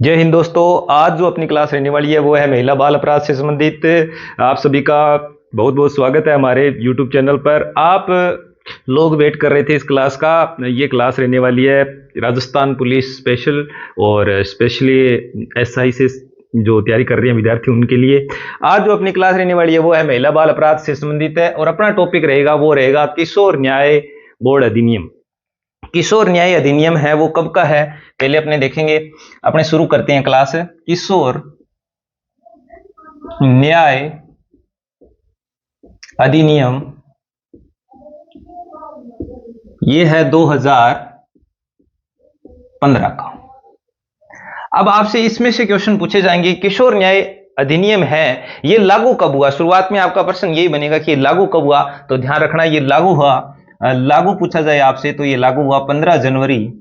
जय हिंद दोस्तों। आज जो अपनी क्लास रहने वाली है वो है महिला बाल अपराध से संबंधित। आप सभी का बहुत बहुत स्वागत है हमारे यूट्यूब चैनल पर। आप लोग वेट कर रहे थे इस क्लास का। ये क्लास रहने वाली है राजस्थान पुलिस स्पेशल और स्पेशली एसआई से जो तैयारी कर रहे हैं विद्यार्थी उनके लिए। आज जो अपनी क्लास रहने वाली है वो है महिला बाल अपराध से संबंधित है और अपना टॉपिक रहेगा वो रहेगा किशोर न्याय बोर्ड अधिनियम। किशोर न्याय अधिनियम है वो कब का है पहले अपने देखेंगे। अपने शुरू करते हैं क्लास। किशोर न्याय अधिनियम ये है 2015 का। अब आपसे इसमें से क्वेश्चन पूछे जाएंगे किशोर न्याय अधिनियम है ये लागू कब हुआ। शुरुआत में आपका प्रश्न यही बनेगा कि लागू कब हुआ, तो ध्यान रखना ये लागू हुआ। लागू पूछा जाए आपसे तो ये लागू हुआ 15 जनवरी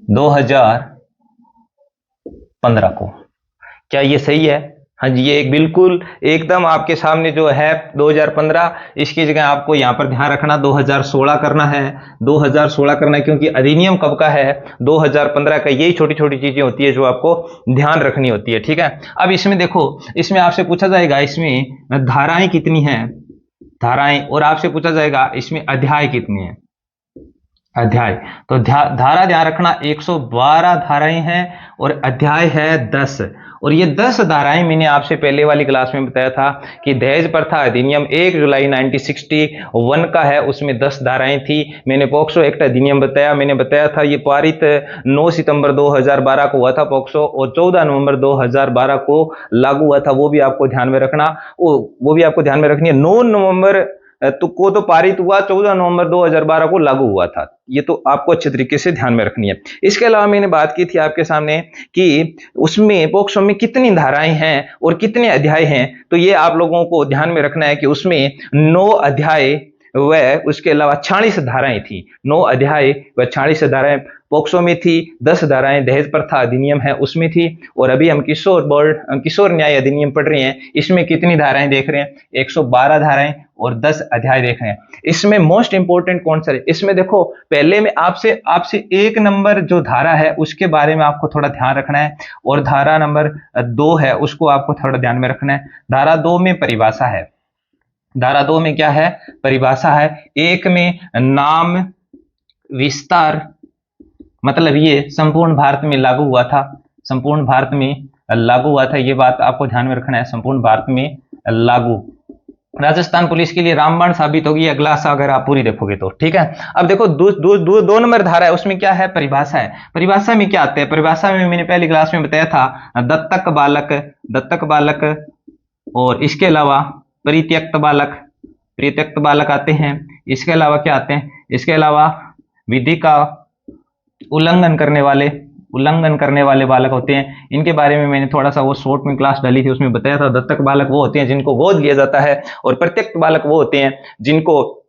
2015 को। क्या ये सही है? हाँ जी, ये एक बिल्कुल एकदम आपके सामने जो है 2015। इसकी जगह आपको यहां पर ध्यान रखना 2016 करना है। 2016 करना है क्योंकि अधिनियम कब का है 2015 का। यही छोटी छोटी चीजें होती है जो आपको ध्यान रखनी होती है, ठीक है। अब इसमें देखो, इसमें आपसे पूछा जाएगा इसमें धाराएं कितनी हैं, धाराएं, और आपसे पूछा जाएगा इसमें अध्याय कितने हैं, अध्याय। तो धारा ध्यान रखना 112 धाराएं हैं और अध्याय है 10। और ये 10 धाराएं मैंने आपसे पहले वाली क्लास में बताया था कि दहेज प्रथा अधिनियम 1 जुलाई 1961 का है, उसमें 10 धाराएं थी। मैंने पॉक्सो एक्ट अधिनियम बताया, मैंने बताया था ये पारित 9 सितंबर 2012 को हुआ था पॉक्सो, और 14 नवंबर 2012 को लागू हुआ था। वो भी आपको ध्यान में रखना, वो भी आपको ध्यान में रखनी है। 9 नवंबर तो पारित हुआ, 14 नवंबर 2012 को लागू हुआ था। ये तो आपको अच्छे तरीके से ध्यान में रखनी है। इसके अलावा मैंने बात की थी आपके सामने कि उसमें पॉक्सो में कितनी धाराएं हैं और कितने अध्याय हैं। तो ये आप लोगों को ध्यान में रखना है कि उसमें 9 अध्याय व उसके अलावा 46 धाराएं थी। 9 अध्याय व 46 धाराएं पॉक्सो में थी, 10 धाराएं दहेज प्रथा अधिनियम है उसमें थी। और अभी हम किशोर न्याय अधिनियम पढ़ रहे हैं, इसमें कितनी धाराएं देख रहे हैं 112 धाराएं और 10 अध्याय देख रहे हैं। इसमें मोस्ट इंपोर्टेंट कौन सा है, इसमें देखो पहले में आपसे 1 नंबर जो धारा है उसके बारे में आपको थोड़ा ध्यान रखना है, और धारा नंबर 2 है उसको आपको थोड़ा ध्यान में रखना है। धारा 2 में परिभाषा है, धारा 2 में क्या है, परिभाषा है। 1 में नाम विस्तार, मतलब ये संपूर्ण भारत में लागू हुआ था, संपूर्ण भारत में लागू हुआ था, ये बात आपको ध्यान में रखना है, संपूर्ण भारत में लागू। राजस्थान पुलिस के लिए रामबाण साबित होगी अगला सा अगर आप पूरी देखोगे तो, ठीक है। अब देखो 2 नंबर धारा है उसमें क्या है, परिभाषा है। परिभाषा में क्या आते हैं, परिभाषा में मैंने पहली क्लास में बताया था दत्तक बालक और इसके अलावा परित्यक्त बालक आते हैं। इसके अलावा क्या आते हैं, इसके अलावा विधि का उल्लंघन करने वाले बालक होते हैं। इनके बारे में मैंने थोड़ा सा वो शॉर्ट में क्लास डाली थी, उसमें बताया था दत्तक बालक वो होते हैं जिनको गोद लिया जाता है, और प्रत्यक्ष बालक वो होते हैं जिनको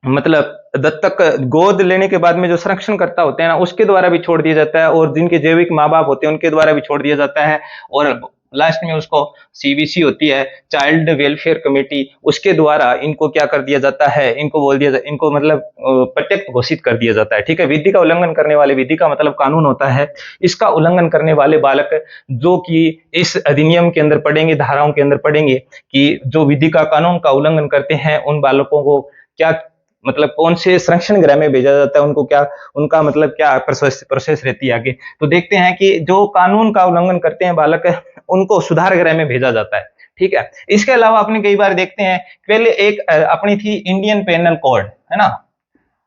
मतलब दत्तक गोद लेने के बाद में जो संरक्षण करता होते हैं ना उसके द्वारा भी छोड़ दिया जाता है, और जिनके जैविक माँ बाप होते हैं उनके द्वारा भी छोड़ दिया जाता है। और लास्ट में उसको सीबीसी होती है, चाइल्ड वेलफेयर कमेटी, उसके द्वारा इनको क्या कर दिया जाता है, इनको मतलब प्रत्यक्ष घोषित कर दिया जाता है, ठीक है। विधि का उल्लंघन करने वाले, विधि का मतलब कानून होता है, इसका उल्लंघन करने वाले बालक जो कि इस अधिनियम के अंदर पढ़ेंगे, धाराओं के अंदर पढ़ेंगे कि जो विधि का कानून का उल्लंघन करते हैं उन बालकों को क्या मतलब कौन से संरक्षण गृह में भेजा जाता है, उनको क्या, उनका मतलब क्या प्रोसेस रहती है आगे। तो देखते हैं कि जो कानून का उल्लंघन करते हैं बालक उनको सुधार गृह में भेजा जाता है, ठीक है। इसके अलावा अपने कई बार देखते हैं, पहले एक अपनी थी इंडियन पेनल कोड, है ना,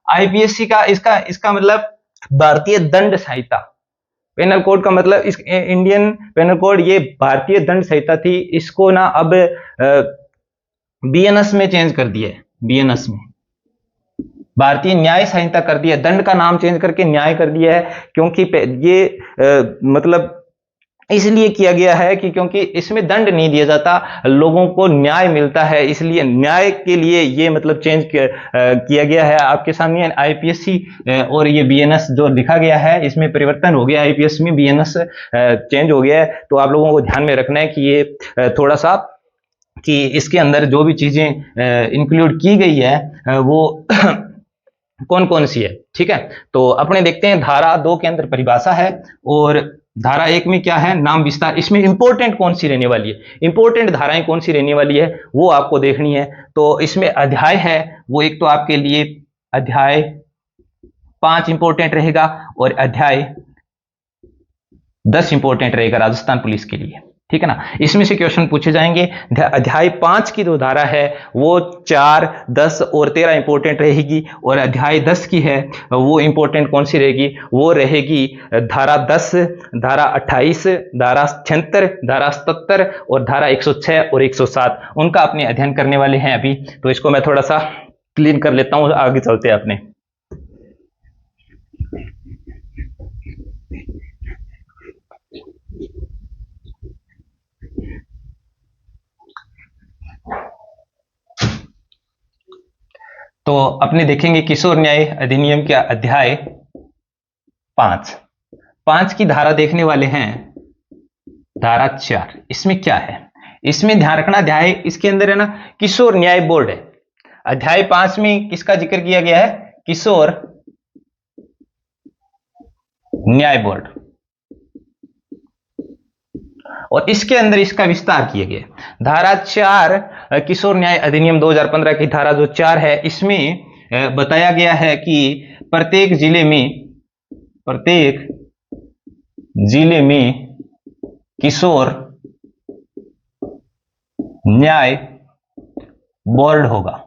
आईपीएससी का, इसका मतलब भारतीय दंड संहिता। पेनल कोड का मतलब इस इंडियन पेनल कोड ये भारतीय दंड संहिता थी, इसको ना अब बीएनएस में चेंज कर दिया है, बीएनएस में भारतीय न्याय संहिता कर दिया है। दंड का नाम चेंज करके न्याय कर दिया है, क्योंकि ये मतलब इसलिए किया गया है कि क्योंकि इसमें दंड नहीं दिया जाता, लोगों को न्याय मिलता है, इसलिए न्याय के लिए ये मतलब चेंज किया गया है। आपके सामने आईपीएससी और ये बीएनएस जो लिखा गया है इसमें परिवर्तन हो गया, आईपीएस में बीएनएस चेंज हो गया है। तो आप लोगों को ध्यान में रखना है कि ये थोड़ा सा कि इसके अंदर जो भी चीजें इंक्लूड की गई है वो कौन कौन सी है, ठीक है। तो अपने देखते हैं धारा 2 के अंदर परिभाषा है और धारा 1 में क्या है, नाम विस्तार। इसमें इंपॉर्टेंट कौन सी रहने वाली है, इंपॉर्टेंट धाराएं कौन सी रहने वाली है वो आपको देखनी है। तो इसमें अध्याय है वो एक तो आपके लिए अध्याय 5 इंपॉर्टेंट रहेगा और अध्याय 10 इंपॉर्टेंट रहेगा राजस्थान पुलिस के लिए, ठीक है ना। इसमें से क्वेश्चन पूछे जाएंगे। अध्याय 5 की जो धारा है वो 4, 10 और 13 इंपॉर्टेंट रहेगी और अध्याय 10 की है वो इंपॉर्टेंट कौन सी रहेगी, वो रहेगी धारा 10, धारा 28, धारा 76, धारा 77 और धारा 106 और 107। उनका अपने अध्ययन करने वाले हैं अभी, तो इसको मैं थोड़ा सा क्लीन कर लेता हूं, आगे चलते हैं अपने। तो अपने देखेंगे किशोर न्याय अधिनियम का अध्याय 5 की धारा देखने वाले हैं धारा 4। इसमें क्या है, इसमें ध्यान रखना, अध्याय इसके अंदर है ना किशोर न्याय बोर्ड है। अध्याय 5 में किसका जिक्र किया गया है, किशोर न्याय बोर्ड, और इसके अंदर इसका विस्तार किया गया। धारा 4 किशोर न्याय अधिनियम 2015 की धारा जो 4 है, इसमें बताया गया है कि प्रत्येक जिले में किशोर न्याय बोर्ड होगा,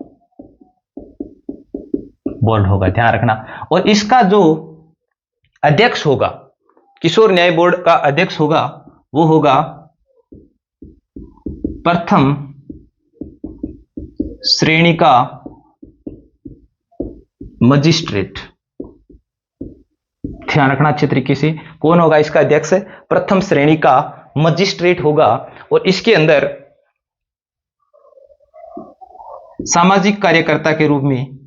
ध्यान रखना। और इसका जो अध्यक्ष होगा, किशोर न्याय बोर्ड का अध्यक्ष होगा, वो होगा प्रथम श्रेणी का मजिस्ट्रेट। ध्यान रखना अच्छे तरीके से, कौन होगा इसका अध्यक्ष, प्रथम श्रेणी का मजिस्ट्रेट होगा। और इसके अंदर सामाजिक कार्यकर्ता के रूप में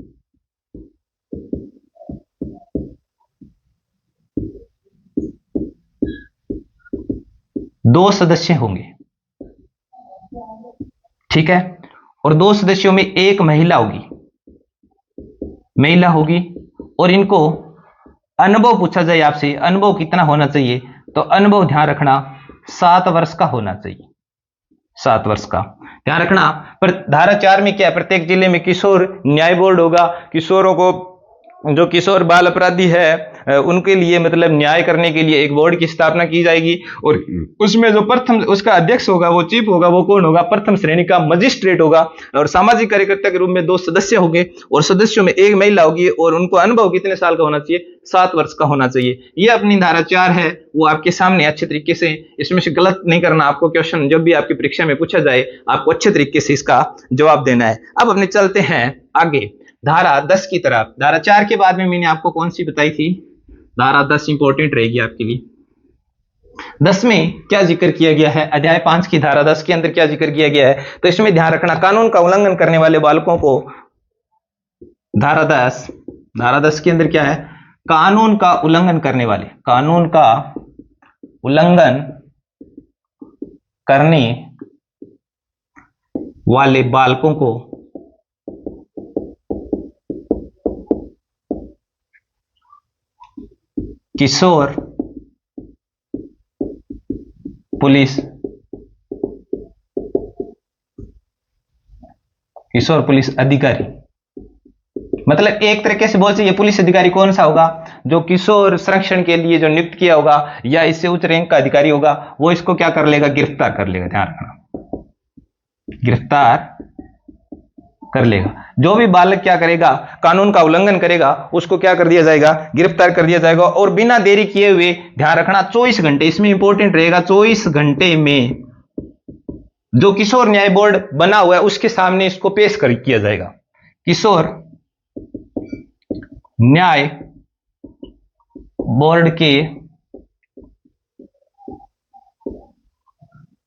दो सदस्य होंगे, ठीक है। और 2 सदस्यों में एक महिला होगी और इनको अनुभव पूछा जाए आपसे, अनुभव कितना होना चाहिए, तो अनुभव ध्यान रखना 7 वर्ष का होना चाहिए, 7 वर्ष का ध्यान रखना। पर धारा 4 में क्या है, प्रत्येक जिले में किशोर न्याय बोर्ड होगा। किशोरों को, जो किशोर बाल अपराधी है उनके लिए मतलब न्याय करने के लिए एक बोर्ड की स्थापना की जाएगी और उसमें जो प्रथम उसका अध्यक्ष होगा, वो चीफ होगा, वो कौन होगा, प्रथम श्रेणी का मजिस्ट्रेट होगा। और सामाजिक कार्यकर्ता के रूप में 2 सदस्य होंगे और सदस्यों में एक महिला होगी और उनको अनुभव कितने साल का होना चाहिए, 7 वर्ष का होना चाहिए। ये अपनी धारा 4 है, वो आपके सामने अच्छे तरीके से, इसमें से गलत नहीं करना आपको। क्वेश्चन जब भी आपकी परीक्षा में पूछा जाए आपको अच्छे तरीके से इसका जवाब देना है। अब अपने चलते हैं आगे धारा 10 की तरफ। धारा 4 के बाद में मैंने आपको कौन सी बताई थी, धारा 10 इंपॉर्टेंट रहेगी आपके लिए। 10 में क्या जिक्र किया गया है, अध्याय 5 की धारा 10 के अंदर क्या जिक्र किया गया है, तो इसमें ध्यान रखना, कानून का उल्लंघन करने वाले बालकों को, धारा 10 के अंदर क्या है, कानून का उल्लंघन करने वाले बालकों को किशोर पुलिस अधिकारी, मतलब एक तरीके से बोल चाहिए पुलिस अधिकारी कौन सा होगा, जो किशोर संरक्षण के लिए जो नियुक्त किया होगा या इससे उच्च रैंक का अधिकारी होगा, वो इसको क्या कर लेगा, गिरफ्तार कर लेगा। ध्यान रखना, गिरफ्तार कर लेगा। जो भी बालक क्या करेगा, कानून का उल्लंघन करेगा, उसको क्या कर दिया जाएगा, गिरफ्तार कर दिया जाएगा। और बिना देरी किए हुए, ध्यान रखना 24 घंटे, इसमें इंपॉर्टेंट रहेगा, 24 घंटे में जो किशोर न्याय बोर्ड बना हुआ है उसके सामने इसको पेश किया जाएगा, किशोर न्याय बोर्ड के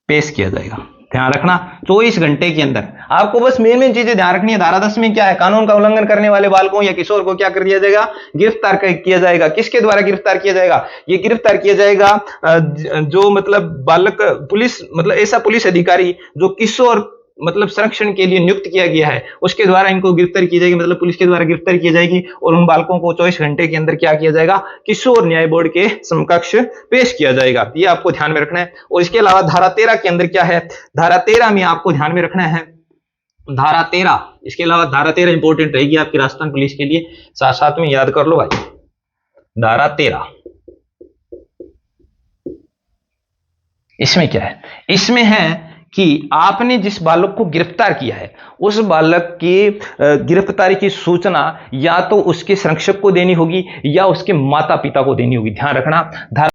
पेश किया जाएगा। ध्यान रखना 24 घंटे के अंदर आपको बस मेन चीजें ध्यान रखनी है। धारा 10 में क्या है, कानून का उल्लंघन करने वाले बालकों या किशोर को क्या कर दिया जाएगा, गिरफ्तार किया जाएगा। किसके द्वारा गिरफ्तार किया जाएगा, ये गिरफ्तार किया जाएगा जो मतलब बालक पुलिस, मतलब ऐसा पुलिस अधिकारी जो किशोर मतलब संरक्षण के लिए नियुक्त किया गया है, उसके द्वारा इनको गिरफ्तार की जाएगी, मतलब पुलिस के द्वारा गिरफ्तार की जाएगी और उन बालकों को 24 घंटे के अंदर क्या किया जाएगा, किशोर न्याय बोर्ड के समकक्ष पेश किया जाएगा। ये आपको ध्यान में रखना है। और इसके अलावा धारा 13 के अंदर क्या है, धारा 13 में आपको ध्यान में रखना है, धारा 13, इसके अलावा धारा 13 इंपॉर्टेंट रहेगी आपकी राजस्थान पुलिस के लिए, साथ साथ में याद कर लो भाई। धारा 13 इसमें क्या है, इसमें है कि आपने जिस बालक को गिरफ्तार किया है उस बालक की गिरफ्तारी की सूचना या तो उसके संरक्षक को देनी होगी या उसके माता पिता को देनी होगी। ध्यान रखना।